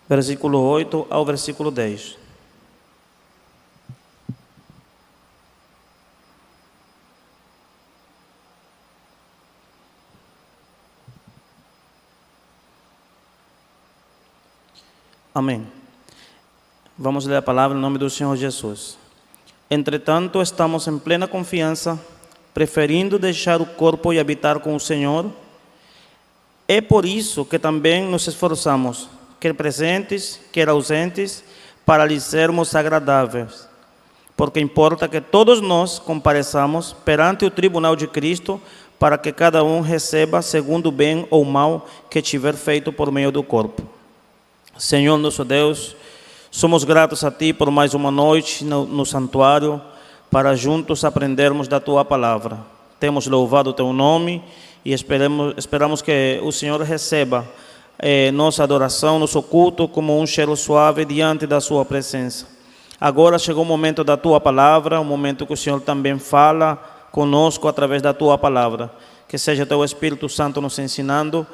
versículo 8 ao versículo 10. Amém. Vamos ler a palavra em nome do Senhor Jesus. Entretanto, estamos em plena confiança, preferindo deixar o corpo e habitar com o Senhor. É por isso que também nos esforçamos, quer presentes, quer ausentes, para lhe sermos agradáveis. Porque importa que todos nós compareçamos perante o tribunal de Cristo, para que cada um receba segundo o bem ou mal que tiver feito por meio do corpo. Senhor nosso Deus, somos gratos a Ti por mais uma noite no santuário, para juntos aprendermos da Tua palavra. Temos louvado o Teu nome e esperamos que o Senhor receba nossa adoração, nosso culto, como um cheiro suave diante da Sua presença. Agora chegou o momento da Tua palavra, o momento que o Senhor também fala conosco através da Tua palavra. Que seja Teu Espírito Santo nos ensinando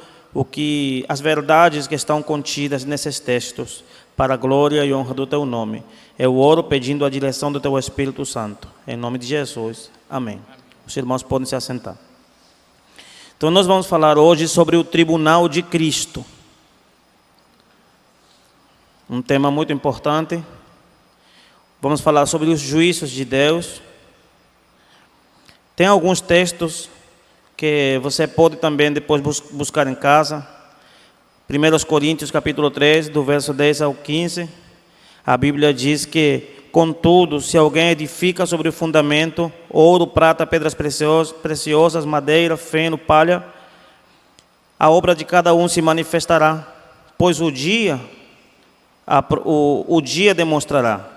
as verdades que estão contidas nesses textos, para a glória e honra do Teu nome. Eu oro pedindo a direção do Teu Espírito Santo. Em nome de Jesus. Amém. Os irmãos podem se assentar. Então nós vamos falar hoje sobre o tribunal de Cristo. Um tema muito importante. Vamos falar sobre os juízos de Deus. Tem alguns textos que você pode também depois buscar em casa. 1 Coríntios capítulo 3, do verso 10 ao 15. A Bíblia diz que, contudo, se alguém edifica sobre o fundamento, ouro, prata, pedras preciosas, madeira, feno, palha, a obra de cada um se manifestará, pois o dia demonstrará.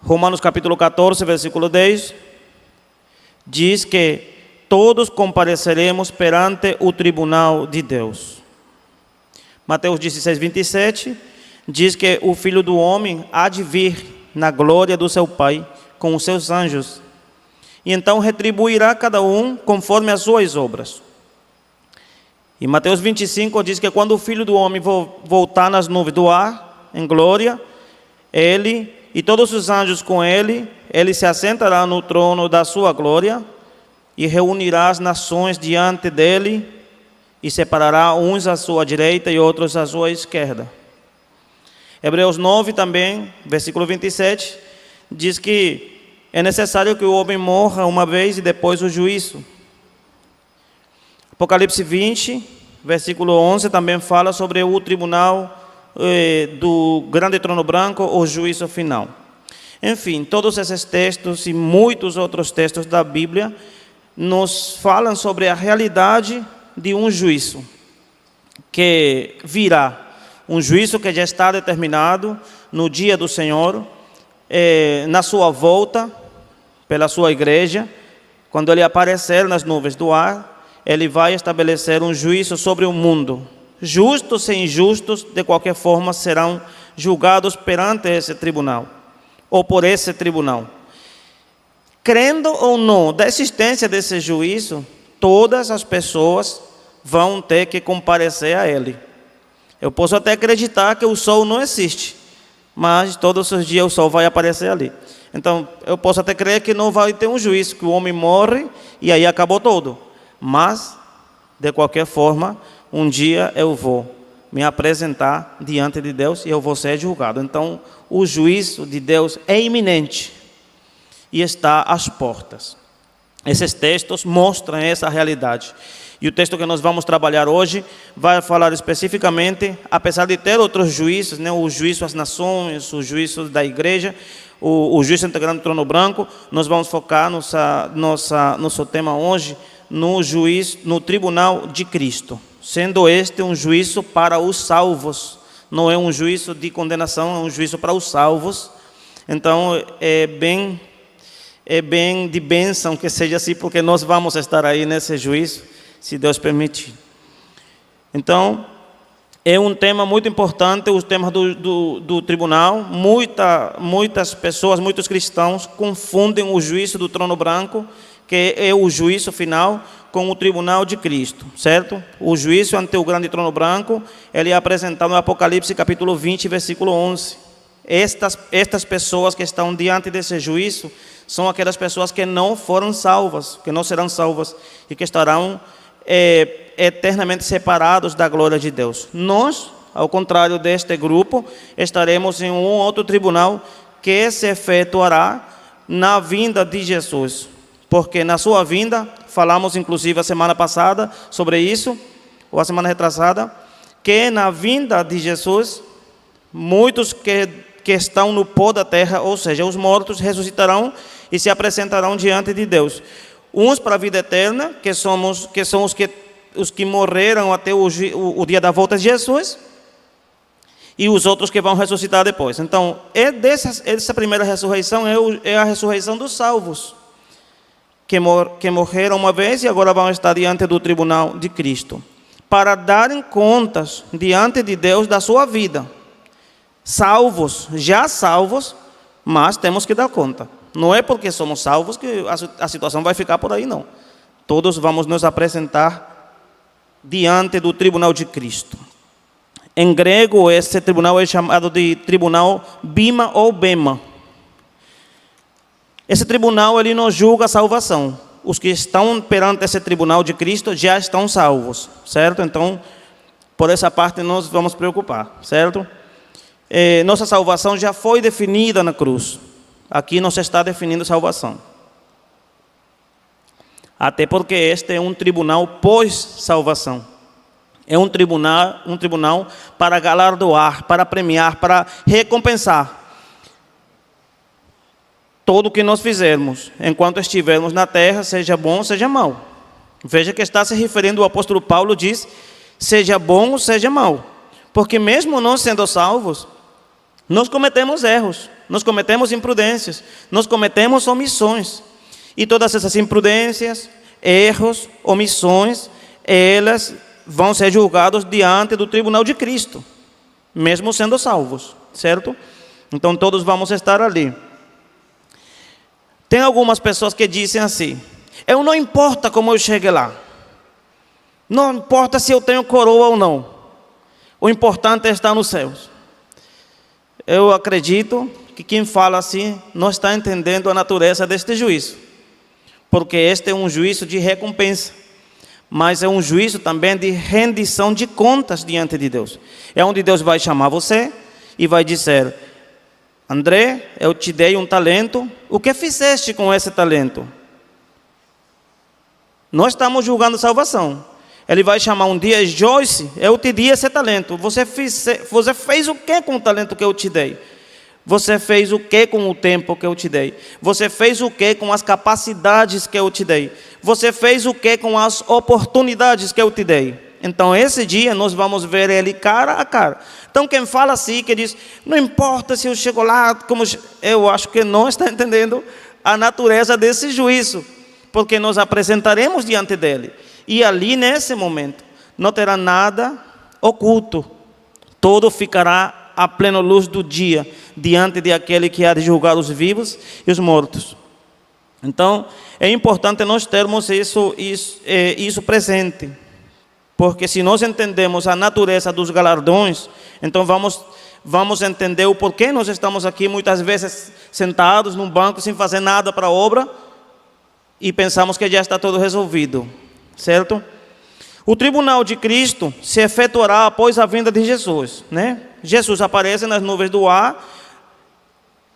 Romanos capítulo 14, versículo 10, diz que todos compareceremos perante o tribunal de Deus. Mateus 16, 27, diz que o Filho do Homem há de vir na glória do seu Pai com os seus anjos, e então retribuirá cada um conforme as suas obras. E Mateus 25 diz que quando o Filho do Homem voltar nas nuvens do ar, em glória, ele e todos os anjos com ele se assentará no trono da sua glória, e reunirá as nações diante dele, e separará uns à sua direita e outros à sua esquerda. Hebreus 9 também, versículo 27, diz que é necessário que o homem morra uma vez e depois o juízo. Apocalipse 20, versículo 11, também fala sobre o tribunal do grande trono branco, o juízo final. Enfim, todos esses textos e muitos outros textos da Bíblia nos falam sobre a realidade de um juízo que virá, um juízo que já está determinado no dia do Senhor, na sua volta pela sua igreja. Quando Ele aparecer nas nuvens do ar, Ele vai estabelecer um juízo sobre o mundo. Justos e injustos, de qualquer forma, serão julgados perante esse tribunal, ou por esse tribunal. Crendo ou não da existência desse juízo, todas as pessoas vão ter que comparecer a ele. Eu posso até acreditar que o sol não existe, mas todos os dias o sol vai aparecer ali. Então, eu posso até crer que não vai ter um juízo, que o homem morre e aí acabou tudo. Mas, de qualquer forma, um dia eu vou me apresentar diante de Deus e eu vou ser julgado. Então, o juízo de Deus é iminente e está às portas. Esses textos mostram essa realidade. E o texto que nós vamos trabalhar hoje vai falar especificamente, apesar de ter outros juízos, o juízo às nações, o juízo da igreja, o juízo integrante do trono branco, nós vamos focar nosso tema hoje no juízo, no tribunal de Cristo, sendo este um juízo para os salvos. Não é um juízo de condenação, é um juízo para os salvos. Então é bem de bênção que seja assim, porque nós vamos estar aí nesse juízo, se Deus permitir. Então, é um tema muito importante, o tema do tribunal. Muitas pessoas, muitos cristãos confundem o juízo do trono branco, que é o juízo final com o tribunal de Cristo, certo? O juízo ante o grande trono branco, ele é apresentado no Apocalipse capítulo 20, versículo 11. Estas pessoas que estão diante desse juízo são aquelas pessoas que não foram salvas, que não serão salvas e que estarão eternamente separados da glória de Deus. Nós, ao contrário deste grupo, estaremos em um outro tribunal que se efetuará na vinda de Jesus. Porque na sua vinda, falamos inclusive a semana passada sobre isso, ou a semana retrasada, que na vinda de Jesus, muitos que estão no pó da terra, ou seja, os mortos, ressuscitarão e se apresentarão diante de Deus. Uns para a vida eterna, que são os que morreram até o dia da volta de Jesus, e os outros que vão ressuscitar depois. Então, essa primeira ressurreição é a ressurreição dos salvos, que morreram uma vez e agora vão estar diante do tribunal de Cristo, para darem contas diante de Deus da sua vida. Salvos, já salvos, mas temos que dar conta. Não é porque somos salvos que a situação vai ficar por aí, não. Todos vamos nos apresentar diante do tribunal de Cristo. Em grego, esse tribunal é chamado de tribunal bima ou bema. Esse tribunal, ele não julga a salvação. Os que estão perante esse tribunal de Cristo já estão salvos, certo? Então, por essa parte, nós vamos preocupar, certo? Nossa salvação já foi definida na cruz. Aqui não se está definindo salvação. Até porque este é um tribunal pós-salvação. É um tribunal para galardoar, para premiar, para recompensar tudo o que nós fizermos, enquanto estivermos na terra, seja bom, seja mau. Veja que está se referindo, o apóstolo Paulo diz, seja bom ou seja mau. Porque mesmo nós sendo salvos, nós cometemos erros, nós cometemos imprudências, nós cometemos omissões. E todas essas imprudências, erros, omissões, elas vão ser julgados diante do tribunal de Cristo, mesmo sendo salvos, certo? Então todos vamos estar ali. Tem algumas pessoas que dizem assim, eu não importa como eu chegue lá, não importa se eu tenho coroa ou não, o importante é estar nos céus. Eu acredito que quem fala assim não está entendendo a natureza deste juízo, porque este é um juízo de recompensa, mas é um juízo também de rendição de contas diante de Deus. É onde Deus vai chamar você e vai dizer, André, eu te dei um talento, o que fizeste com esse talento? Nós estamos julgando salvação. Ele vai chamar um dia, Joyce, eu te dei esse talento. Você fez o que com o talento que eu te dei? Você fez o que com o tempo que eu te dei? Você fez o que com as capacidades que eu te dei? Você fez o que com as oportunidades que eu te dei? Então, esse dia, nós vamos ver ele cara a cara. Então, quem fala assim, que diz, não importa se eu chego lá, eu acho que não está entendendo a natureza desse juízo, porque nós apresentaremos diante dele. E ali, nesse momento, não terá nada oculto. Todo ficará à plena luz do dia, diante de aquele que há de julgar os vivos e os mortos. Então, é importante nós termos isso presente. Porque se nós entendemos a natureza dos galardões, então vamos entender o porquê nós estamos aqui muitas vezes sentados num banco sem fazer nada para a obra e pensamos que já está tudo resolvido, certo? O tribunal de Cristo se efetuará após a vinda de Jesus, né? Jesus aparece nas nuvens do ar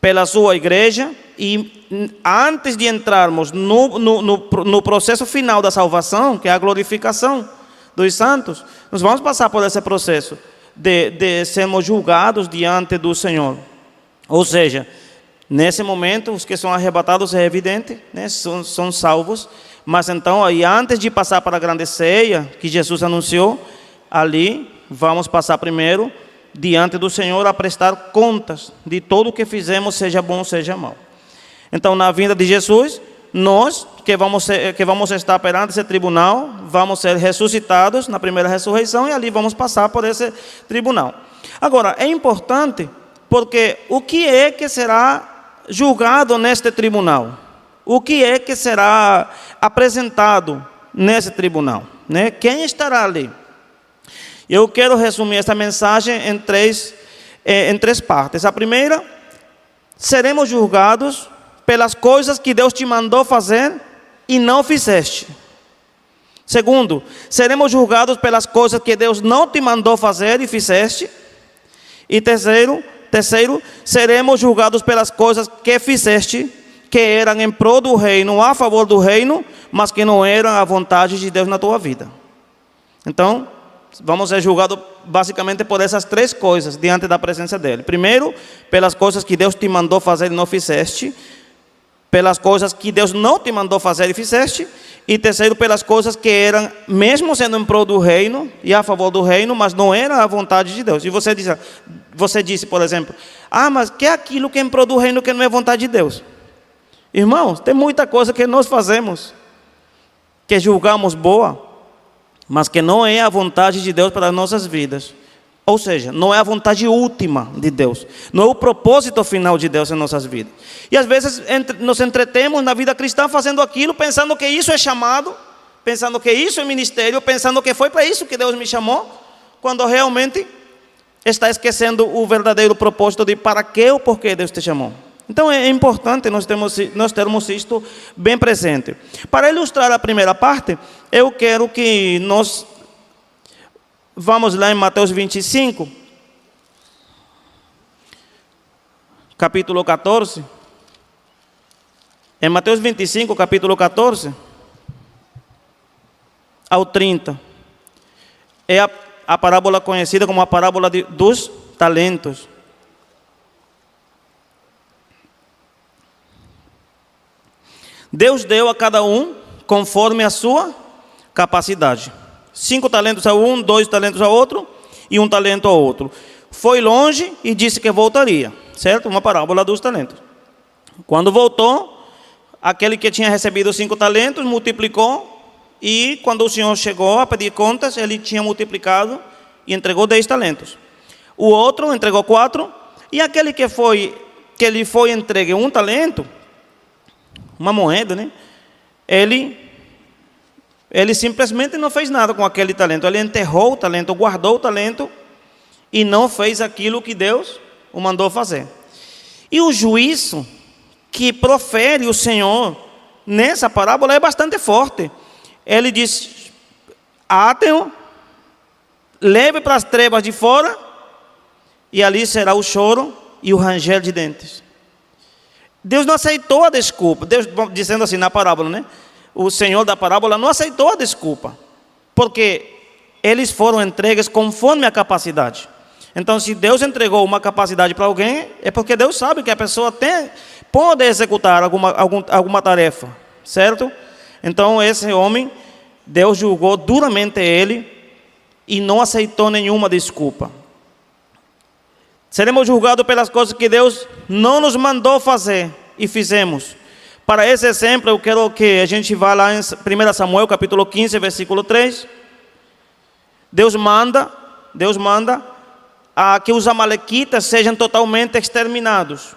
pela sua igreja e antes de entrarmos no processo final da salvação, que é a glorificação dos santos, nós vamos passar por esse processo de sermos julgados diante do Senhor. Ou seja, nesse momento, os que são arrebatados é evidente, né? São salvos, mas então, aí, antes de passar para a grande ceia, que Jesus anunciou, ali vamos passar primeiro diante do Senhor a prestar contas de tudo o que fizemos, seja bom, seja mau. Então, na vinda de Jesus, nós que vamos estar perante esse tribunal, vamos ser ressuscitados na primeira ressurreição e ali vamos passar por esse tribunal. Agora, é importante porque o que é que será julgado neste tribunal? O que é que será apresentado nesse tribunal, né? Quem estará ali? Eu quero resumir essa mensagem em três partes. A primeira, seremos julgados pelas coisas que Deus te mandou fazer e não fizeste. Segundo, seremos julgados pelas coisas que Deus não te mandou fazer e fizeste. E terceiro, seremos julgados pelas coisas que fizeste, que eram em prol do reino, a favor do reino, mas que não eram a vontade de Deus na tua vida. Então, vamos ser julgados basicamente por essas três coisas diante da presença dele. Primeiro, pelas coisas que Deus te mandou fazer e não fizeste. Pelas coisas que Deus não te mandou fazer e fizeste. E terceiro, pelas coisas que eram, mesmo sendo em prol do reino e a favor do reino, mas não era a vontade de Deus. E você disse, por exemplo, mas que é aquilo que é em prol do reino que não é vontade de Deus? Irmãos, tem muita coisa que nós fazemos, que julgamos boa, mas que não é a vontade de Deus para as nossas vidas. Ou seja, não é a vontade última de Deus, não é o propósito final de Deus em nossas vidas. E às vezes nos entretemos na vida cristã fazendo aquilo, pensando que isso é chamado, pensando que isso é ministério, pensando que foi para isso que Deus me chamou, quando realmente está esquecendo o verdadeiro propósito de para que ou por que Deus te chamou. Então é importante nós termos isto bem presente. Para ilustrar a primeira parte, eu quero que nós vamos lá em Mateus 25, capítulo 14. Em Mateus 25, capítulo 14 ao 30. É a parábola conhecida como a parábola dos talentos. Deus deu a cada um conforme a sua capacidade. 5 talentos a um, 2 talentos a outro e 1 talento a outro. Foi longe e disse que voltaria, certo? Uma parábola dos talentos. Quando voltou, aquele que tinha recebido 5 talentos multiplicou, e quando o Senhor chegou a pedir contas, ele tinha multiplicado e entregou 10 talentos. O outro entregou 4, e aquele que lhe foi entregue 1 talento, uma moeda, né? Ele simplesmente não fez nada com aquele talento. Ele enterrou o talento, guardou o talento e não fez aquilo que Deus o mandou fazer. E o juízo que profere o Senhor nessa parábola é bastante forte. Ele diz: atem-o, leve para as trevas de fora, e ali será o choro e o ranger de dentes. Deus não aceitou a desculpa. Deus, dizendo assim na parábola, né? O Senhor da parábola não aceitou a desculpa, porque eles foram entregues conforme a capacidade. Então, se Deus entregou uma capacidade para alguém, é porque Deus sabe que a pessoa pode executar alguma tarefa, certo? Então, esse homem, Deus julgou duramente ele e não aceitou nenhuma desculpa. Seremos julgados pelas coisas que Deus não nos mandou fazer e fizemos. Para esse exemplo, eu quero que a gente vá lá em 1 Samuel, capítulo 15, versículo 3. Deus manda a que os amalequitas sejam totalmente exterminados.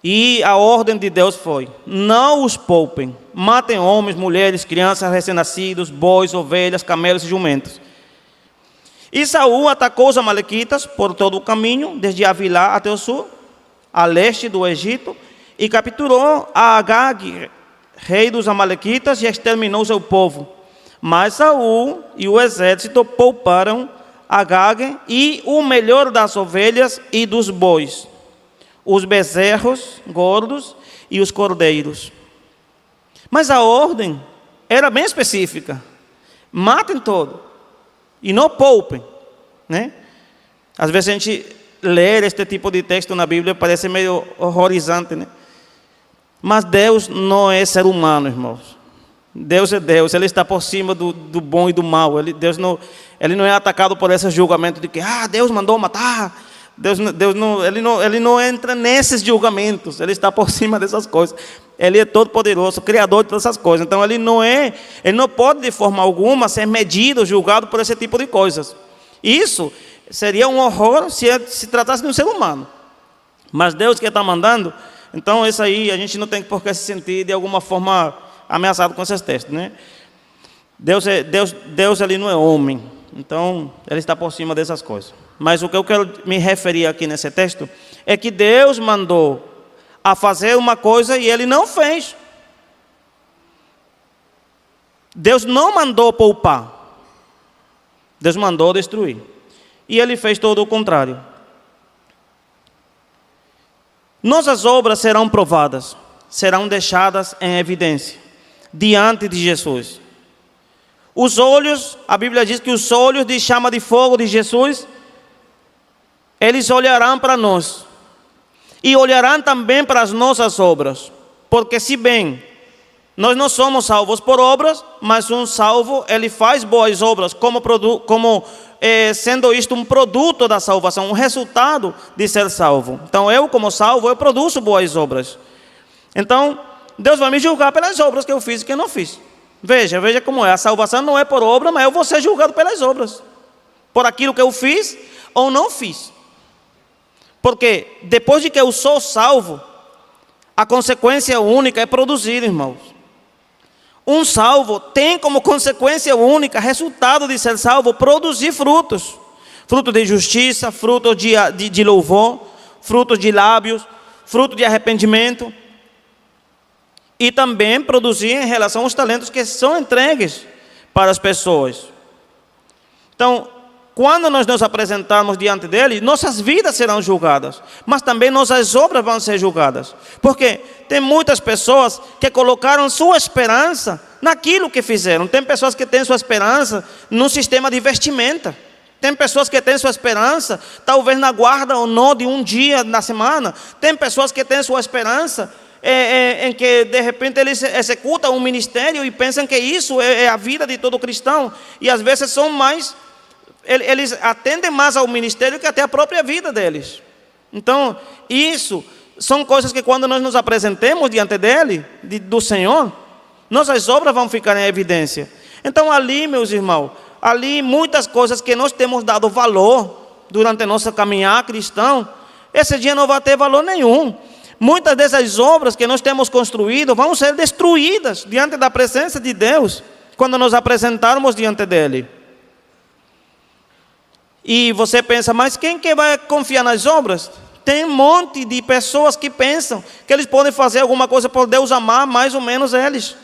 E a ordem de Deus foi: não os poupem, matem homens, mulheres, crianças, recém-nascidos, bois, ovelhas, camelos e jumentos. E Saul atacou os amalequitas por todo o caminho, desde Avilá até o sul, a leste do Egito, e capturou a Agag, rei dos amalequitas, e exterminou seu povo. Mas Saul e o exército pouparam Agag e o melhor das ovelhas e dos bois, os bezerros gordos e os cordeiros. Mas a ordem era bem específica: matem todo e não poupem, né? Às vezes a gente ler este tipo de texto na Bíblia parece meio horrorizante, né? Mas Deus não é ser humano, irmãos. Deus é Deus, Ele está por cima do bom e do mal. Ele não é atacado por esse julgamento de que Deus mandou matar. Ele não entra nesses julgamentos. Ele está por cima dessas coisas. Ele é todo poderoso, criador de todas essas coisas. Então ele não pode de forma alguma ser medido, julgado por esse tipo de coisas. Isso seria um horror se tratasse de um ser humano. Mas Deus que está mandando, Então, isso aí, a gente não tem por que se sentir de alguma forma ameaçado com esses textos, né? Deus ele não é homem, então ele está por cima dessas coisas. Mas o que eu quero me referir aqui nesse texto é que Deus mandou a fazer uma coisa e ele não fez. Deus não mandou poupar, Deus mandou destruir. E ele fez todo o contrário. Nossas obras serão provadas, serão deixadas em evidência diante de Jesus. Os olhos, a Bíblia diz que os olhos de chama de fogo de Jesus, eles olharão para nós e olharão também para as nossas obras, porque se bem nós não somos salvos por obras, mas um salvo, ele faz boas obras, sendo isto um produto da salvação, um resultado de ser salvo. Então eu, como salvo, eu produzo boas obras. Então Deus vai me julgar pelas obras que eu fiz e que eu não fiz. Veja como é, a salvação não é por obra, mas eu vou ser julgado pelas obras, por aquilo que eu fiz ou não fiz. Porque depois de que eu sou salvo, a consequência única é produzir, irmãos. Um salvo tem como consequência única, resultado de ser salvo, produzir frutos. Frutos de justiça, frutos de louvor, frutos de lábios, frutos de arrependimento. E também produzir em relação aos talentos que são entregues para as pessoas. Então, quando nós nos apresentarmos diante dele, nossas vidas serão julgadas, mas também nossas obras vão ser julgadas. Porque tem muitas pessoas que colocaram sua esperança naquilo que fizeram. Tem pessoas que têm sua esperança no sistema de vestimenta. Tem pessoas que têm sua esperança, talvez na guarda ou não de um dia na semana. Tem pessoas que têm sua esperança em que de repente eles executam um ministério e pensam que isso é a vida de todo cristão. E às vezes são mais... Eles atendem mais ao ministério que até a própria vida deles. Então, isso são coisas que quando nós nos apresentemos diante dele, do Senhor, nossas obras vão ficar em evidência. Então ali, meus irmãos, ali muitas coisas que nós temos dado valor durante a nossa caminhada cristã, esse dia não vai ter valor nenhum. Muitas dessas obras que nós temos construído vão ser destruídas diante da presença de Deus, quando nos apresentarmos diante dele. E você pensa, mas quem que vai confiar nas obras? Tem um monte de pessoas que pensam que eles podem fazer alguma coisa por Deus amar mais ou menos eles.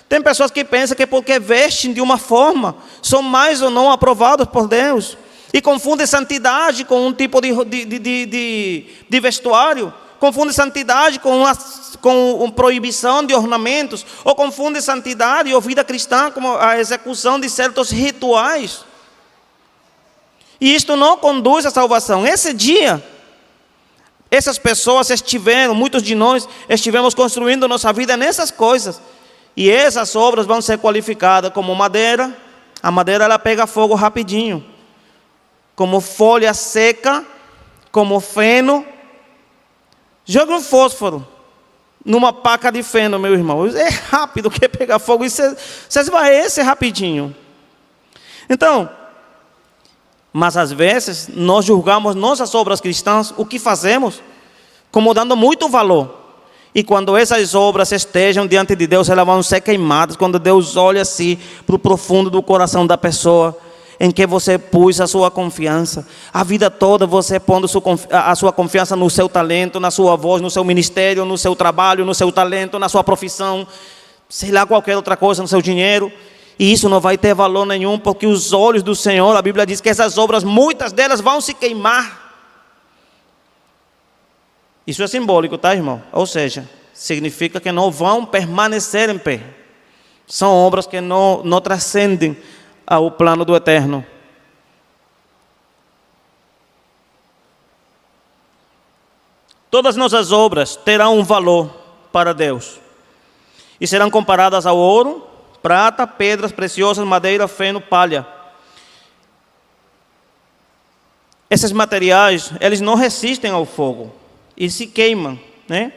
Tem pessoas que pensam que porque vestem de uma forma, são mais ou não aprovados por Deus. E confundem santidade com um tipo de vestuário. Confunde santidade com proibição de ornamentos, ou confunde santidade ou vida cristã com a execução de certos rituais. E isto não conduz à salvação. Esse dia, essas pessoas muitos de nós estivemos construindo nossa vida nessas coisas, e essas obras vão ser qualificadas como madeira. A madeira ela pega fogo rapidinho, como folha seca, como feno. Joga um fósforo numa paca de feno, meu irmão. É rápido que pegar fogo. E você vai esse rapidinho. Então, mas às vezes nós julgamos nossas obras cristãs, o que fazemos, como dando muito valor. E quando essas obras estejam diante de Deus, elas vão ser queimadas. Quando Deus olha assim para o profundo do coração da pessoa, em que você pôs a sua confiança, a vida toda você pondo a sua confiança no seu talento, na sua voz, no seu ministério, no seu trabalho, no seu talento, na sua profissão, sei lá, qualquer outra coisa, no seu dinheiro, e isso não vai ter valor nenhum, porque os olhos do Senhor, a Bíblia diz que essas obras, muitas delas vão se queimar. Isso é simbólico, tá, irmão? Ou seja, significa que não vão permanecer em pé. São obras que não transcendem ao plano do eterno. Todas nossas obras terão um valor para Deus e serão comparadas ao ouro, prata, pedras preciosas, madeira, feno, palha. Esses materiais, eles não resistem ao fogo e se queimam, né?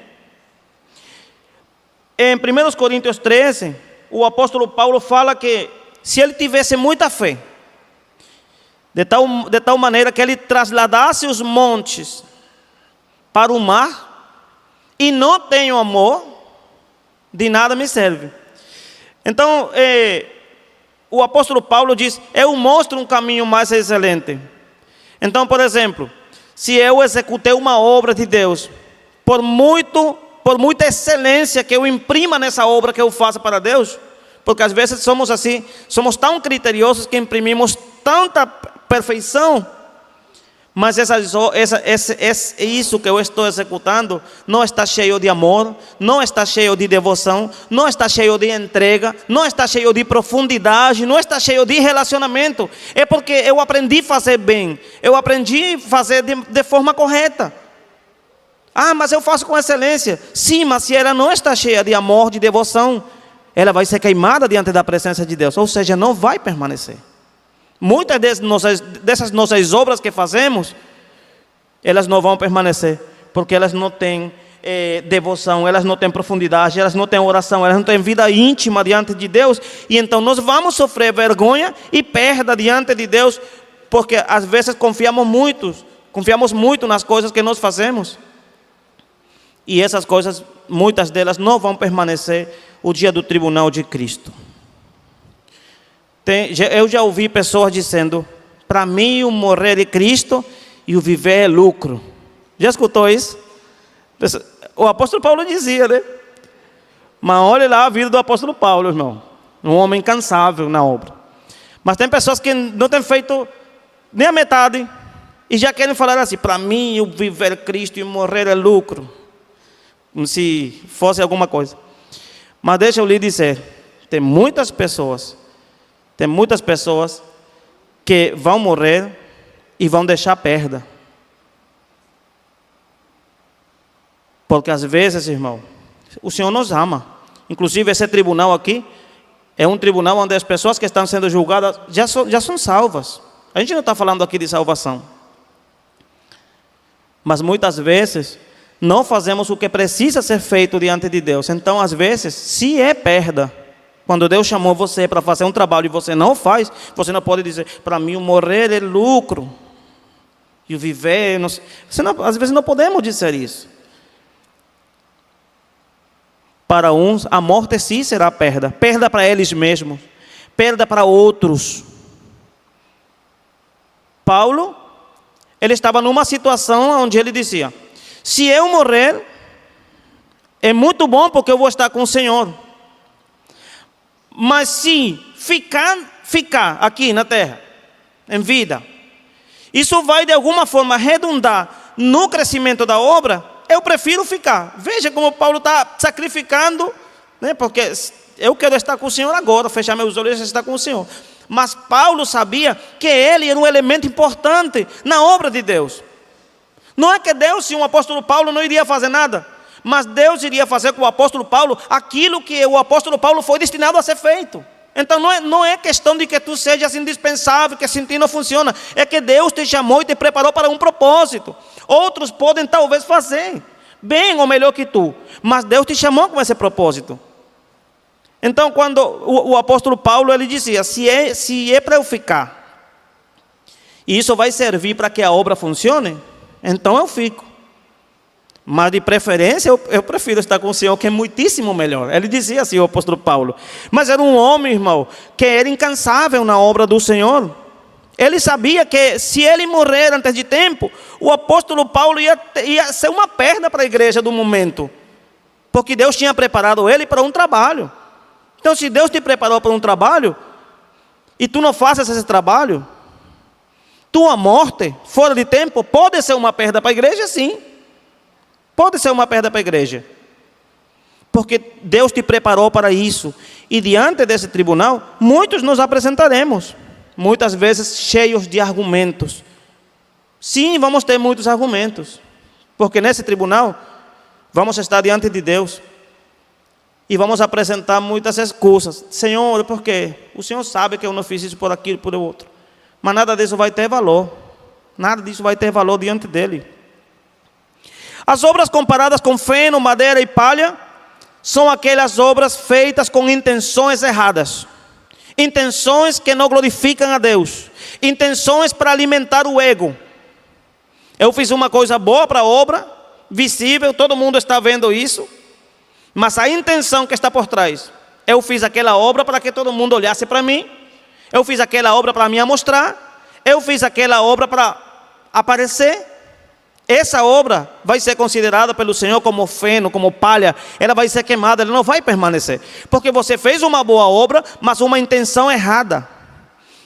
Em 1 Coríntios 13, o apóstolo Paulo fala que se ele tivesse muita fé, de tal maneira que ele trasladasse os montes para o mar, e não tenho amor, de nada me serve. Então, o apóstolo Paulo diz, eu mostro um caminho mais excelente. Então, por exemplo, se eu executei uma obra de Deus, por muita excelência que eu imprima nessa obra que eu faço para Deus, porque às vezes somos assim, somos tão criteriosos que imprimimos tanta perfeição, mas isso que eu estou executando não está cheio de amor, não está cheio de devoção, não está cheio de entrega, não está cheio de profundidade, não está cheio de relacionamento. É porque eu aprendi a fazer bem, eu aprendi a fazer de forma correta. Ah, mas eu faço com excelência. Sim, mas se ela não está cheia de amor, de devoção, ela vai ser queimada diante da presença de Deus, ou seja, não vai permanecer. Muitas dessas nossas obras que fazemos, elas não vão permanecer, porque elas não têm devoção, elas não têm profundidade, elas não têm oração, elas não têm vida íntima diante de Deus, e então nós vamos sofrer vergonha e perda diante de Deus, porque às vezes confiamos muito nas coisas que nós fazemos, e essas coisas, muitas delas não vão permanecer o dia do tribunal de Cristo. Eu já ouvi pessoas dizendo, para mim o morrer é Cristo e o viver é lucro. Já escutou isso? O apóstolo Paulo dizia, né? Mas olha lá a vida do apóstolo Paulo, irmão. Um homem incansável na obra. Mas tem pessoas que não têm feito nem a metade e já querem falar assim, para mim o viver é Cristo e o morrer é lucro. Como se fosse alguma coisa. Mas deixa eu lhe dizer, tem muitas pessoas que vão morrer e vão deixar perda. Porque às vezes, irmão, o Senhor nos ama. Inclusive esse tribunal aqui é um tribunal onde as pessoas que estão sendo julgadas já são salvas. A gente não está falando aqui de salvação. Mas muitas vezes não fazemos o que precisa ser feito diante de Deus. Então, às vezes, se é perda. Quando Deus chamou você para fazer um trabalho e você não faz, você não pode dizer, para mim o morrer é lucro. E o viver, às vezes não podemos dizer isso. Para uns, a morte sim será perda. Perda para eles mesmos. Perda para outros. Paulo, ele estava numa situação onde ele dizia, se eu morrer, é muito bom porque eu vou estar com o Senhor. Mas se ficar aqui na terra, em vida, isso vai de alguma forma redundar no crescimento da obra, eu prefiro ficar. Veja como Paulo está sacrificando, né? Porque eu quero estar com o Senhor agora, fechar meus olhos e estar com o Senhor. Mas Paulo sabia que ele era um elemento importante na obra de Deus. Não é que Deus, se o apóstolo Paulo não iria fazer nada, mas Deus iria fazer com o apóstolo Paulo aquilo que o apóstolo Paulo foi destinado a ser feito. Então não é questão de que tu sejas indispensável, que assim não funciona. É que Deus te chamou e te preparou para um propósito. Outros podem talvez fazer bem ou melhor que tu, mas Deus te chamou com esse propósito. Então quando o apóstolo Paulo ele dizia, se é para eu ficar, e isso vai servir para que a obra funcione, então eu fico. Mas de preferência eu prefiro estar com o Senhor, que é muitíssimo melhor. Ele dizia assim, o apóstolo Paulo. Mas era um homem, irmão, que era incansável na obra do Senhor. Ele sabia que se ele morrer antes de tempo, o apóstolo Paulo ia ser uma perda para a igreja do momento. Porque Deus tinha preparado ele para um trabalho. Então se Deus te preparou para um trabalho, e tu não fazes esse trabalho, tua morte, fora de tempo, pode ser uma perda para a igreja, sim. Pode ser uma perda para a igreja. Porque Deus te preparou para isso. E diante desse tribunal, muitos nos apresentaremos. Muitas vezes cheios de argumentos. Sim, vamos ter muitos argumentos. Porque nesse tribunal, vamos estar diante de Deus. E vamos apresentar muitas excusas. Senhor, por quê? O Senhor sabe que eu não fiz isso por aquilo, por outro. Mas nada disso vai ter valor. Nada disso vai ter valor diante dele. As obras comparadas com feno, madeira e palha são aquelas obras feitas com intenções erradas. Intenções que não glorificam a Deus. Intenções para alimentar o ego. Eu fiz uma coisa boa para a obra, visível, todo mundo está vendo isso, mas a intenção que está por trás, eu fiz aquela obra para que todo mundo olhasse para mim, eu fiz aquela obra para me mostrar, eu fiz aquela obra para aparecer. Essa obra vai ser considerada pelo Senhor como feno, como palha, ela vai ser queimada, ela não vai permanecer, porque você fez uma boa obra, mas uma intenção errada.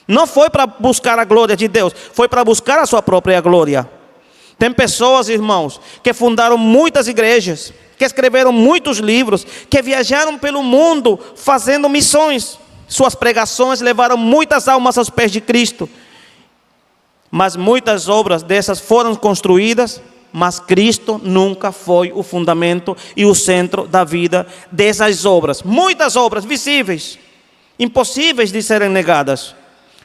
Não foi para buscar a glória de Deus, foi para buscar a sua própria glória. Tem pessoas, irmãos, que fundaram muitas igrejas, que escreveram muitos livros, que viajaram pelo mundo fazendo missões. Suas pregações levaram muitas almas aos pés de Cristo. Mas muitas obras dessas foram construídas, mas Cristo nunca foi o fundamento e o centro da vida dessas obras. Muitas obras visíveis, impossíveis de serem negadas,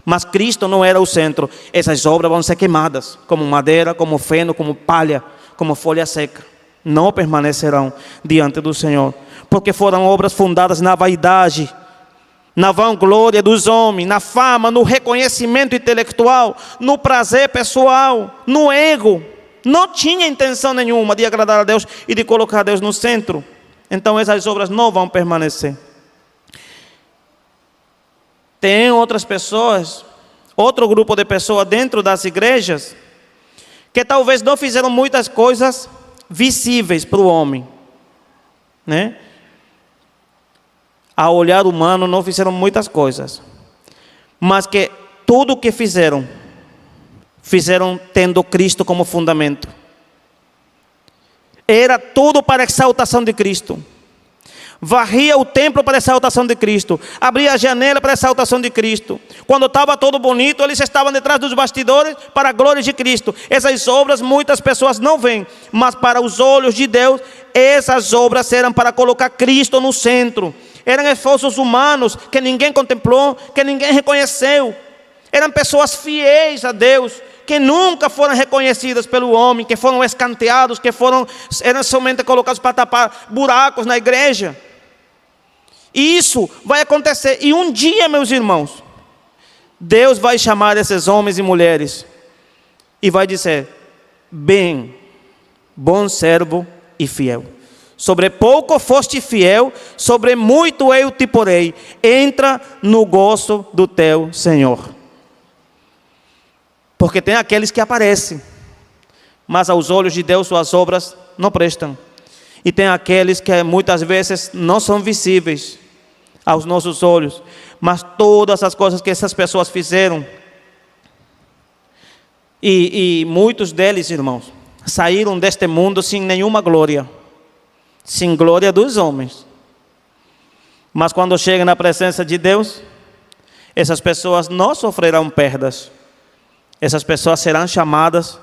mas Cristo não era o centro. Essas obras vão ser queimadas, como madeira, como feno, como palha, como folha seca. Não permanecerão diante do Senhor, porque foram obras fundadas na vaidade, na vanglória dos homens, na fama, no reconhecimento intelectual, no prazer pessoal, no ego. Não tinha intenção nenhuma de agradar a Deus e de colocar Deus no centro. Então essas obras não vão permanecer. Tem outras pessoas, outro grupo de pessoas dentro das igrejas, que talvez não fizeram muitas coisas visíveis para o homem, né? A olhar humano não fizeram muitas coisas, mas que tudo o que fizeram tendo Cristo como fundamento. Era tudo para a exaltação de Cristo. Varria o templo para a exaltação de Cristo, abria a janela para a exaltação de Cristo. Quando estava todo bonito, eles estavam detrás dos bastidores para a glória de Cristo. Essas obras muitas pessoas não veem, mas para os olhos de Deus, essas obras eram para colocar Cristo no centro. Eram esforços humanos que ninguém contemplou, que ninguém reconheceu. Eram pessoas fiéis a Deus, que nunca foram reconhecidas pelo homem, que foram escanteados, eram somente colocados para tapar buracos na igreja. E isso vai acontecer. E um dia, meus irmãos, Deus vai chamar esses homens e mulheres e vai dizer: bem, bom servo e fiel. Sobre pouco foste fiel, sobre muito eu te porei. Entra no gozo do teu Senhor. Porque tem aqueles que aparecem, mas aos olhos de Deus suas obras não prestam. E tem aqueles que muitas vezes não são visíveis aos nossos olhos, mas todas as coisas que essas pessoas fizeram, e muitos deles, irmãos, saíram deste mundo sem nenhuma glória, sem glória dos homens. Mas quando chegam na presença de Deus, essas pessoas não sofrerão perdas. Essas pessoas serão chamadas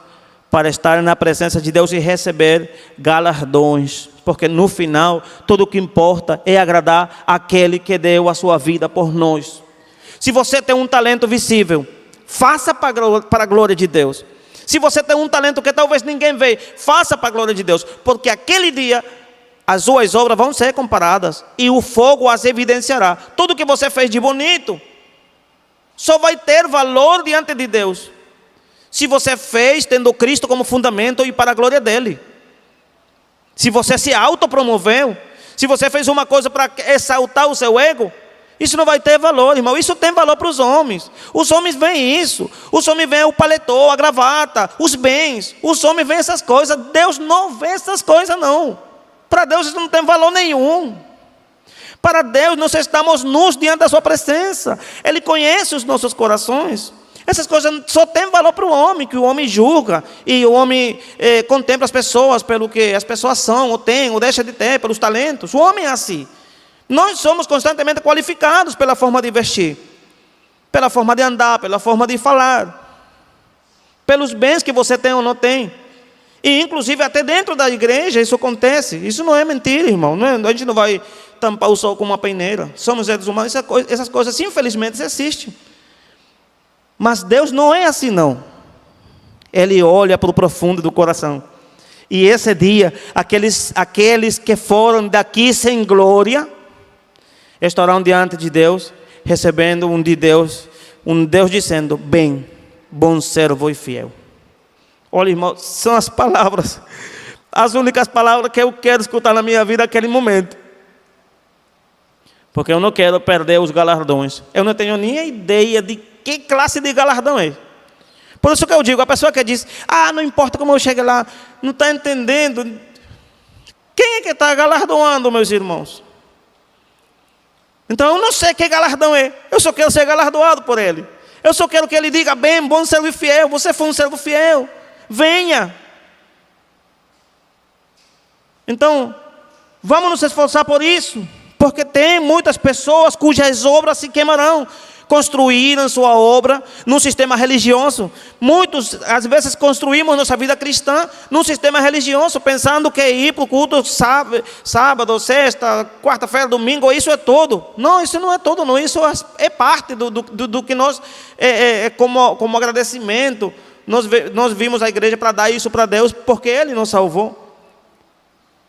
para estar na presença de Deus e receber galardões, porque no final tudo o que importa é agradar aquele que deu a sua vida por nós. Se você tem um talento visível, faça para a glória de Deus. Se você tem um talento que talvez ninguém vê, faça para a glória de Deus, porque aquele dia as suas obras vão ser comparadas e o fogo as evidenciará. Tudo que você fez de bonito só vai ter valor diante de Deus se você fez tendo Cristo como fundamento e para a glória dele. Se você se autopromoveu, se você fez uma coisa para exaltar o seu ego, isso não vai ter valor, irmão. Isso tem valor para os homens. Os homens veem isso. Os homens veem o paletó, a gravata, os bens. Os homens veem essas coisas. Deus não vê essas coisas, não. Para Deus isso não tem valor nenhum. Para Deus nós estamos nus diante da sua presença. Ele conhece os nossos corações. Essas coisas só têm valor para o homem, que o homem julga. E o homem contempla as pessoas pelo que as pessoas são, ou têm, ou deixam de ter, pelos talentos. O homem é assim. Nós somos constantemente qualificados pela forma de vestir, pela forma de andar, pela forma de falar, pelos bens que você tem ou não tem. E inclusive até dentro da igreja isso acontece. Isso não é mentira, irmão. A gente não vai tampar o sol com uma peneira. Somos seres humanos, essas coisas infelizmente existem. Mas Deus não é assim, não. Ele olha para o profundo do coração. E esse dia, aqueles que foram daqui sem glória, estarão diante de Deus, recebendo um Deus dizendo: bem, bom servo e fiel. Olha, irmão, são as palavras as únicas palavras que eu quero escutar na minha vida naquele momento. Porque eu não quero perder os galardões. Eu não tenho nem ideia de que classe de galardão é. Por isso que eu digo, a pessoa que diz, não importa como eu chegue lá, não está entendendo. Quem é que está galardoando, meus irmãos? Então eu não sei que galardão é. Eu só quero ser galardoado por Ele. Eu só quero que Ele diga, bem, bom servo e fiel. Você foi um servo fiel. Venha. Então, vamos nos esforçar por isso. Porque tem muitas pessoas cujas obras se queimarão. Construíram sua obra num sistema religioso. Muitos, às vezes, construímos nossa vida cristã num sistema religioso, pensando que ir para o culto sábado, sexta, quarta-feira, domingo, isso é tudo. Não, isso não é tudo, não. Isso é parte do que nós, como agradecimento, nós vimos a igreja para dar isso para Deus, porque Ele nos salvou.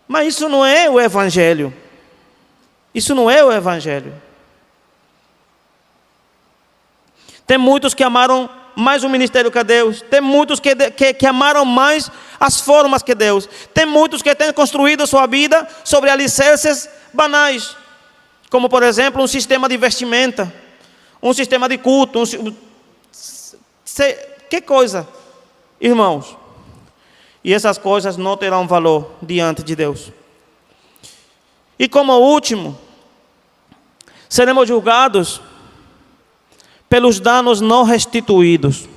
Mas isso não é o Evangelho. Isso não é o Evangelho. Tem muitos que amaram mais o ministério que Deus. Tem muitos que amaram mais as formas que Deus. Tem muitos que têm construído sua vida sobre alicerces banais. Como, por exemplo, um sistema de vestimenta. Um sistema de culto. Que coisa, irmãos. E essas coisas não terão valor diante de Deus. E como último, seremos julgados pelos danos não restituídos.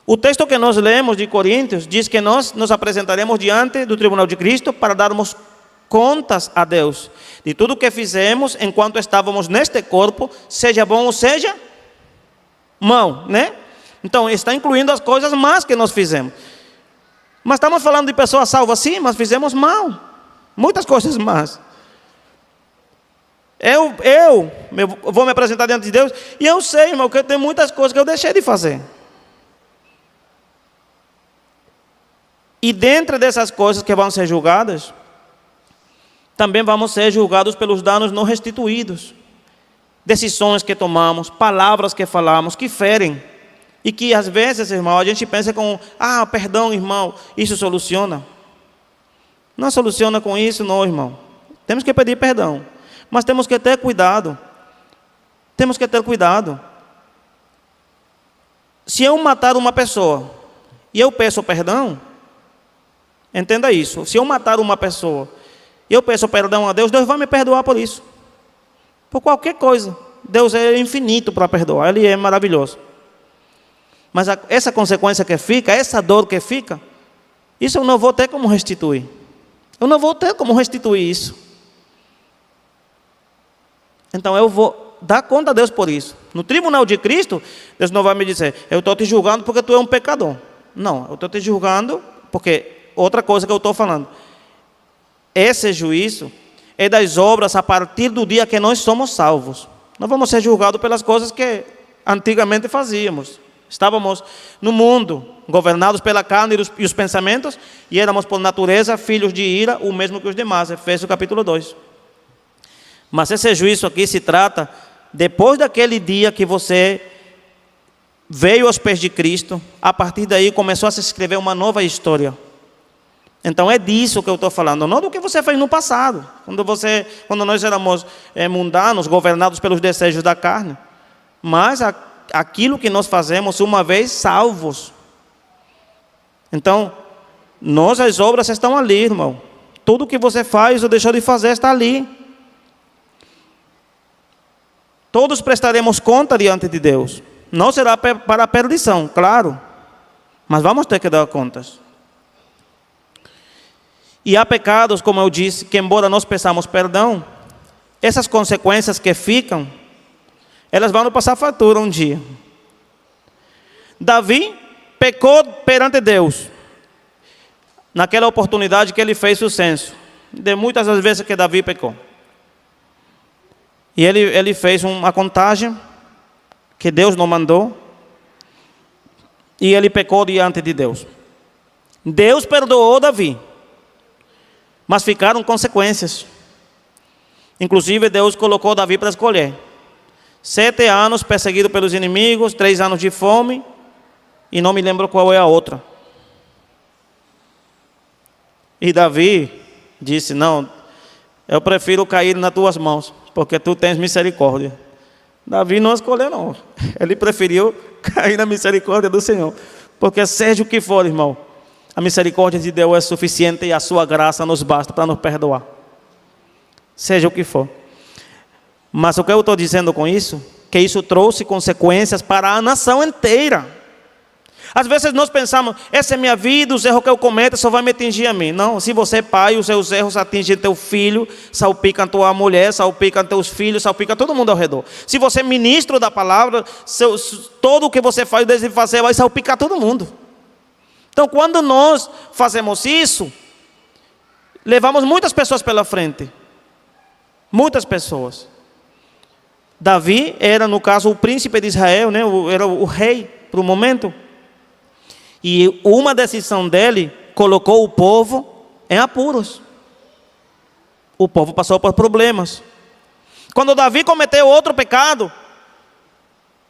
O texto que nós lemos de Coríntios diz que nós nos apresentaremos diante do tribunal de Cristo para darmos contas a Deus de tudo o que fizemos enquanto estávamos neste corpo, seja bom ou seja mau, né? Então está incluindo as coisas más que nós fizemos. Mas estamos falando de pessoas salvas, sim, mas fizemos mal, muitas coisas más. Eu vou me apresentar diante de Deus, e eu sei, irmão, que tem muitas coisas que eu deixei de fazer. E dentro dessas coisas que vão ser julgadas, também vamos ser julgados pelos danos não restituídos. Decisões que tomamos, palavras que falamos, que ferem. E que às vezes, irmão, a gente pensa com, perdão, irmão, isso soluciona. Não soluciona com isso, não, irmão. Temos que pedir perdão. Mas temos que ter cuidado. Temos que ter cuidado. Se eu matar uma pessoa e eu peço perdão, entenda isso. Se eu matar uma pessoa e eu peço perdão a Deus, Deus vai me perdoar por isso. Por qualquer coisa. Deus é infinito para perdoar. Ele é maravilhoso. Mas essa consequência que fica, essa dor que fica, isso eu não vou ter como restituir. Eu não vou ter como restituir isso. Então eu vou dar conta a Deus por isso. No tribunal de Cristo, Deus não vai me dizer, eu estou te julgando porque tu é um pecador. Não, eu estou te julgando porque, outra coisa que eu estou falando, esse juízo é das obras a partir do dia que nós somos salvos. Nós vamos ser julgados pelas coisas que antigamente fazíamos. Estávamos no mundo, governados pela carne e os pensamentos, e éramos por natureza filhos de ira, o mesmo que os demais. Efésios capítulo 2. Mas esse juízo aqui se trata depois daquele dia que você veio aos pés de Cristo. A partir daí começou a se escrever uma nova história. Então é disso que eu estou falando, não do que você fez no passado, quando nós éramos mundanos, governados pelos desejos da carne, mas aquilo que nós fazemos uma vez salvos. Então, as obras estão ali, irmão. Tudo que você faz ou deixou de fazer está ali. Todos prestaremos conta diante de Deus. Não será para a perdição, claro. Mas vamos ter que dar contas. E há pecados, como eu disse, que embora nós peçamos perdão, essas consequências que ficam, elas vão nos passar fatura um dia. Davi pecou perante Deus. Naquela oportunidade que ele fez o censo. De muitas das vezes que Davi pecou. E ele fez uma contagem que Deus não mandou. E ele pecou diante de Deus. Deus perdoou Davi. Mas ficaram consequências. Inclusive Deus colocou Davi para escolher. 7 anos perseguido pelos inimigos, 3 anos de fome. E não me lembro qual é a outra. E Davi disse: não, eu prefiro cair nas tuas mãos, porque tu tens misericórdia. Davi não escolheu, não. Ele preferiu cair na misericórdia do Senhor. Porque seja o que for, irmão, a misericórdia de Deus é suficiente e a sua graça nos basta para nos perdoar. Seja o que for. Mas o que eu estou dizendo com isso? Que isso trouxe consequências para a nação inteira. Às vezes nós pensamos: essa é minha vida, os erros que eu cometo só vai me atingir a mim. Não, se você é pai, os seus erros atingem teu filho, salpicam tua mulher, salpicam teus filhos, salpicam todo mundo ao redor. Se você é ministro da palavra, todo o que você faz, desde fazer, vai salpicar todo mundo. Então, quando nós fazemos isso, levamos muitas pessoas pela frente. Muitas pessoas. Davi era, no caso, o príncipe de Israel, né? Era o rei para o momento. E uma decisão dele colocou o povo em apuros. O povo passou por problemas. Quando Davi cometeu outro pecado,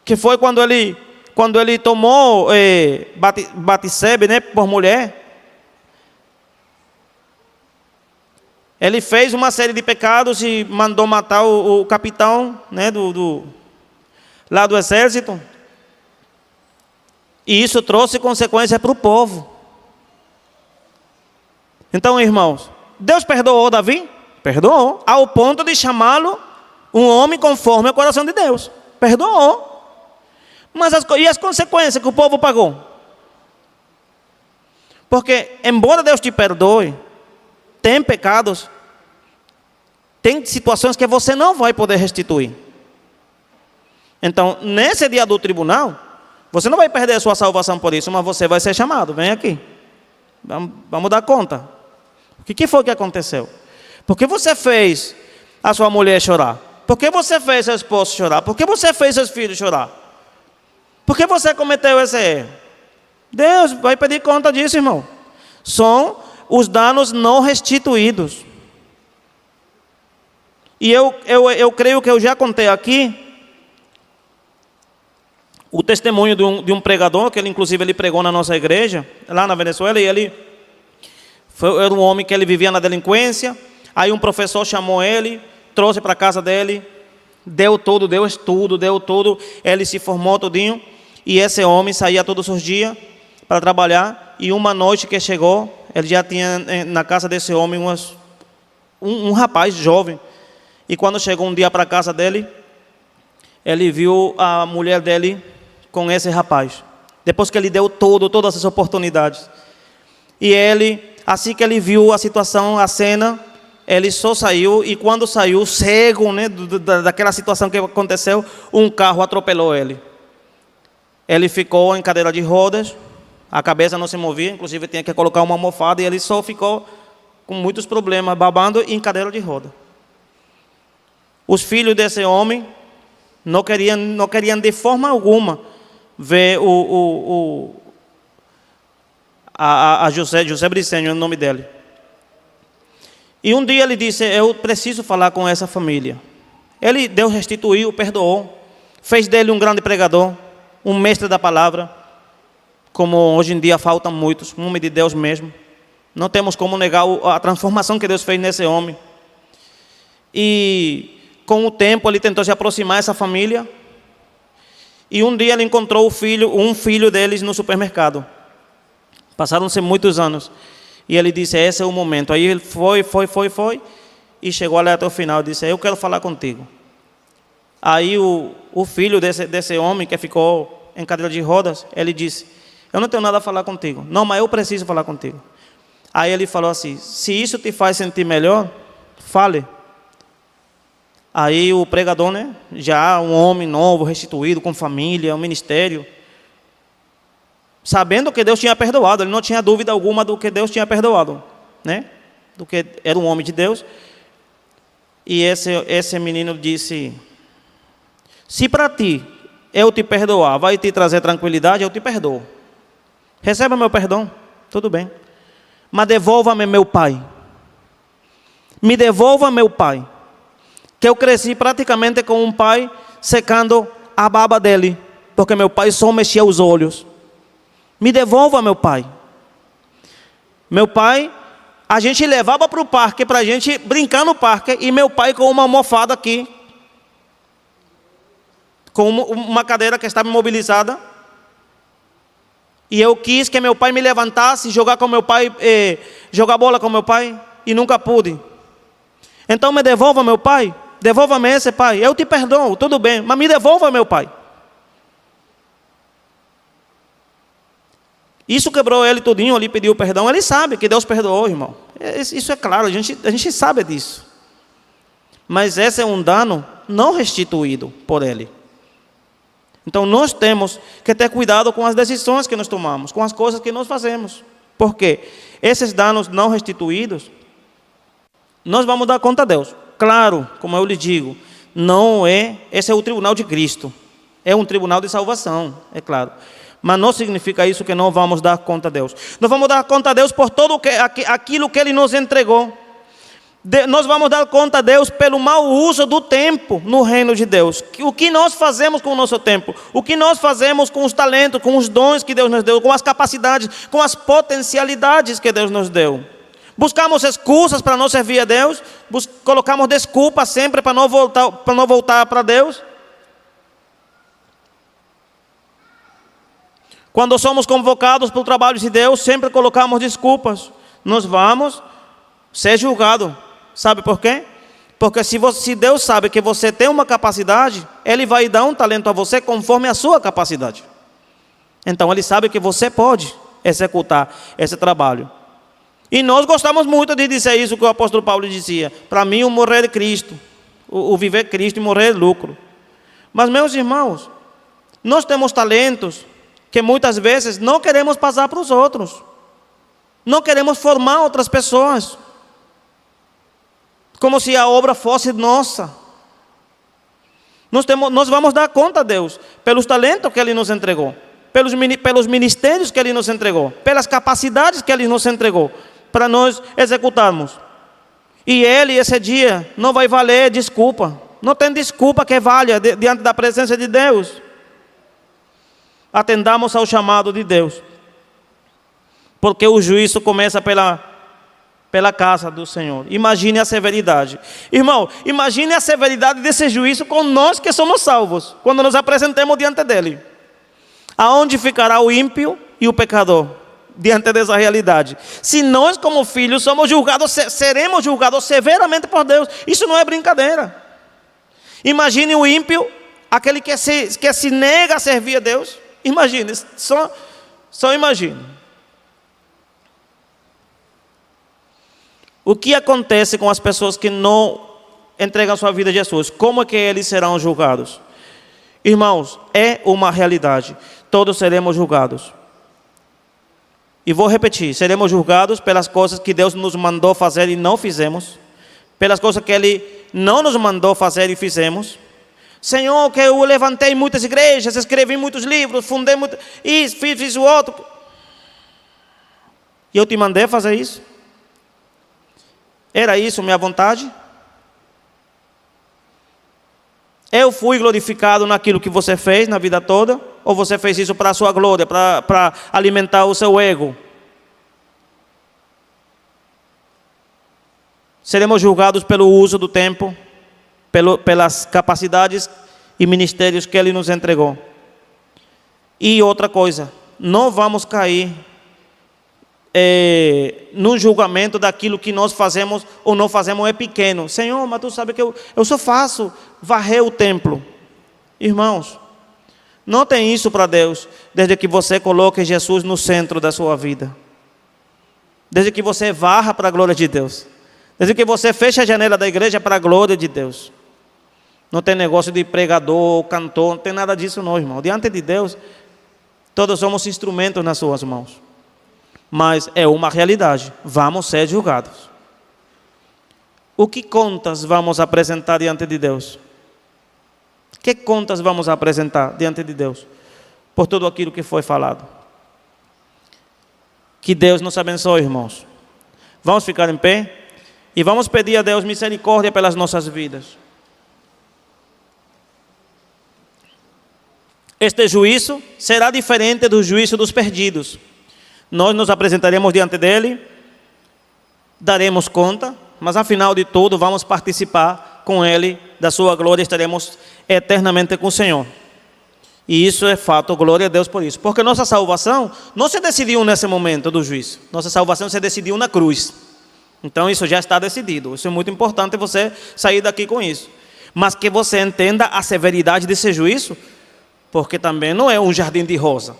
que foi quando ele tomou Batsebe, né, por mulher, ele fez uma série de pecados e mandou matar o capitão, né, lá do exército. E isso trouxe consequências para o povo. Então, irmãos, Deus perdoou Davi? Perdoou, ao ponto de chamá-lo um homem conforme ao coração de Deus. Perdoou. Mas e as consequências que o povo pagou? Porque, embora Deus te perdoe, tem pecados, tem situações que você não vai poder restituir. Então, nesse dia do tribunal, você não vai perder a sua salvação por isso, mas você vai ser chamado. Vem aqui, vamos dar conta. O que foi que aconteceu? Por que você fez a sua mulher chorar? Por que você fez seu esposo chorar? Por que você fez seus filhos chorar? Por que você cometeu esse erro? Deus vai pedir conta disso, irmão. São os danos não restituídos. E eu creio que eu já contei aqui o testemunho de um pregador, que ele inclusive pregou na nossa igreja, lá na Venezuela, e era um homem que ele vivia na delinquência. Aí um professor chamou ele, trouxe para a casa dele, deu estudo, deu tudo, ele se formou todinho, e esse homem saía todos os dias para trabalhar, e uma noite que chegou, ele já tinha na casa desse homem um rapaz jovem, e quando chegou um dia para a casa dele, ele viu a mulher dele com esse rapaz, depois que ele deu todas as oportunidades. E ele, assim que ele viu a situação, a cena, ele só saiu, e quando saiu, cego, né, daquela situação que aconteceu, um carro atropelou ele. Ele ficou em cadeira de rodas, a cabeça não se movia, inclusive tinha que colocar uma almofada, e ele só ficou com muitos problemas, babando em cadeira de rodas. Os filhos desse homem não queriam de forma alguma ver José Briceño, é o nome dele. E um dia ele disse: eu preciso falar com essa família. Deus restituiu, perdoou, fez dele um grande pregador, um mestre da palavra, como hoje em dia faltam muitos, um homem de Deus mesmo. Não temos como negar a transformação que Deus fez nesse homem. E com o tempo ele tentou se aproximar dessa família. E um dia ele encontrou um filho deles no supermercado. Passaram-se muitos anos. E ele disse: esse é o momento. Aí ele foi. E chegou ali até o final e disse: eu quero falar contigo. Aí o filho desse homem que ficou em cadeira de rodas, ele disse: eu não tenho nada a falar contigo. Não, mas eu preciso falar contigo. Aí ele falou assim: se isso te faz sentir melhor, fale. Aí o pregador, né, já um homem novo, restituído, com família, um ministério, sabendo que Deus tinha perdoado, ele não tinha dúvida alguma do que Deus tinha perdoado, né? Do que era um homem de Deus. E esse menino disse: se para ti eu te perdoar vai te trazer tranquilidade, eu te perdoo. Receba meu perdão, tudo bem. Mas devolva-me meu pai. Me devolva meu pai. Que eu cresci praticamente com um pai secando a baba dele, porque meu pai só mexia os olhos. Me devolva meu pai. Meu pai A gente levava para o parque, para a gente brincar no parque, e meu pai com uma almofada aqui, com uma cadeira que estava imobilizada, e eu quis que meu pai me levantasse, jogar com meu pai, jogar bola com meu pai, e nunca pude. Então me devolva meu pai, devolva-me esse pai, eu te perdoo, tudo bem, mas me devolva meu pai. Isso quebrou ele tudinho, ele pediu perdão, ele sabe que Deus perdoou, irmão. Isso é claro, a gente sabe disso. Mas esse é um dano não restituído por ele. Então nós temos que ter cuidado com as decisões que nós tomamos, com as coisas que nós fazemos. Porque esses danos não restituídos, nós vamos dar conta a Deus. Claro, como eu lhe digo, esse é o tribunal de Cristo. É um tribunal de salvação, é claro. Mas não significa isso que não vamos dar conta a Deus. Nós vamos dar conta a Deus por todo aquilo que Ele nos entregou. Nós vamos dar conta a Deus pelo mau uso do tempo no reino de Deus. O que nós fazemos com o nosso tempo? O que nós fazemos com os talentos, com os dons que Deus nos deu, com as capacidades, com as potencialidades que Deus nos deu? Buscamos excusas para não servir a Deus? Colocamos desculpas sempre para não voltar para Deus? Quando somos convocados para o trabalho de Deus, sempre colocamos desculpas. Nós vamos ser julgados. Sabe por quê? Porque se Deus sabe que você tem uma capacidade, Ele vai dar um talento a você conforme a sua capacidade. Então Ele sabe que você pode executar esse trabalho. E nós gostamos muito de dizer isso que o apóstolo Paulo dizia. Para mim o morrer é Cristo, o viver é Cristo e morrer é lucro. Mas meus irmãos, nós temos talentos que muitas vezes não queremos passar para os outros. Não queremos formar outras pessoas. Como se a obra fosse nossa. Nós vamos dar conta a Deus pelos talentos que Ele nos entregou, pelos ministérios que Ele nos entregou, pelas capacidades que Ele nos entregou, para nós executarmos. E Ele, esse dia, não vai valer desculpa. Não tem desculpa que valha diante da presença de Deus. Atendamos ao chamado de Deus, porque o juízo começa pela casa do Senhor. Imagine a severidade. Irmão, imagine a severidade desse juízo com nós que somos salvos, quando nos apresentemos diante dele. Aonde ficará o ímpio e o pecador diante dessa realidade? Se nós como filhos somos julgados, seremos julgados severamente por Deus. Isso não é brincadeira. Imagine o ímpio, aquele que se nega a servir a Deus. Imagine, só imagine. O que acontece com as pessoas que não entregam sua vida a Jesus? Como é que eles serão julgados? Irmãos, é uma realidade. Todos seremos julgados. E vou repetir, seremos julgados pelas coisas que Deus nos mandou fazer e não fizemos, pelas coisas que Ele não nos mandou fazer e fizemos. Senhor, que eu levantei muitas igrejas, escrevi muitos livros, fundei muito isso, fiz o outro. E eu te mandei fazer isso? Era isso minha vontade? Eu fui glorificado naquilo que você fez na vida toda? Ou você fez isso para a sua glória, para alimentar o seu ego? Seremos julgados pelo uso do tempo, pelas capacidades e ministérios que Ele nos entregou. E outra coisa, não vamos cair no julgamento daquilo que nós fazemos ou não fazemos é pequeno. Senhor, mas tu sabe que eu só faço varrer o templo. Irmãos, não tem isso para Deus, desde que você coloque Jesus no centro da sua vida. Desde que você varra para a glória de Deus. Desde que você feche a janela da igreja para a glória de Deus. Não tem negócio de pregador, cantor, não tem nada disso não, irmão. Diante de Deus, todos somos instrumentos nas suas mãos. Mas é uma realidade, vamos ser julgados. O que contas vamos apresentar diante de Deus? Que contas vamos apresentar diante de Deus? Por tudo aquilo que foi falado. Que Deus nos abençoe, irmãos. Vamos ficar em pé e vamos pedir a Deus misericórdia pelas nossas vidas. Este juízo será diferente do juízo dos perdidos. Nós nos apresentaremos diante dele, daremos conta, mas afinal de tudo vamos participar com Ele da sua glória, estaremos eternamente com o Senhor. E isso é fato, glória a Deus por isso. Porque nossa salvação não se decidiu nesse momento do juízo. Nossa salvação se decidiu na cruz. Então isso já está decidido. Isso é muito importante você sair daqui com isso. Mas que você entenda a severidade desse juízo, porque também não é um jardim de rosa.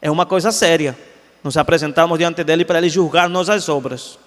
É uma coisa séria. Nos apresentamos diante dele para ele julgar nossas obras.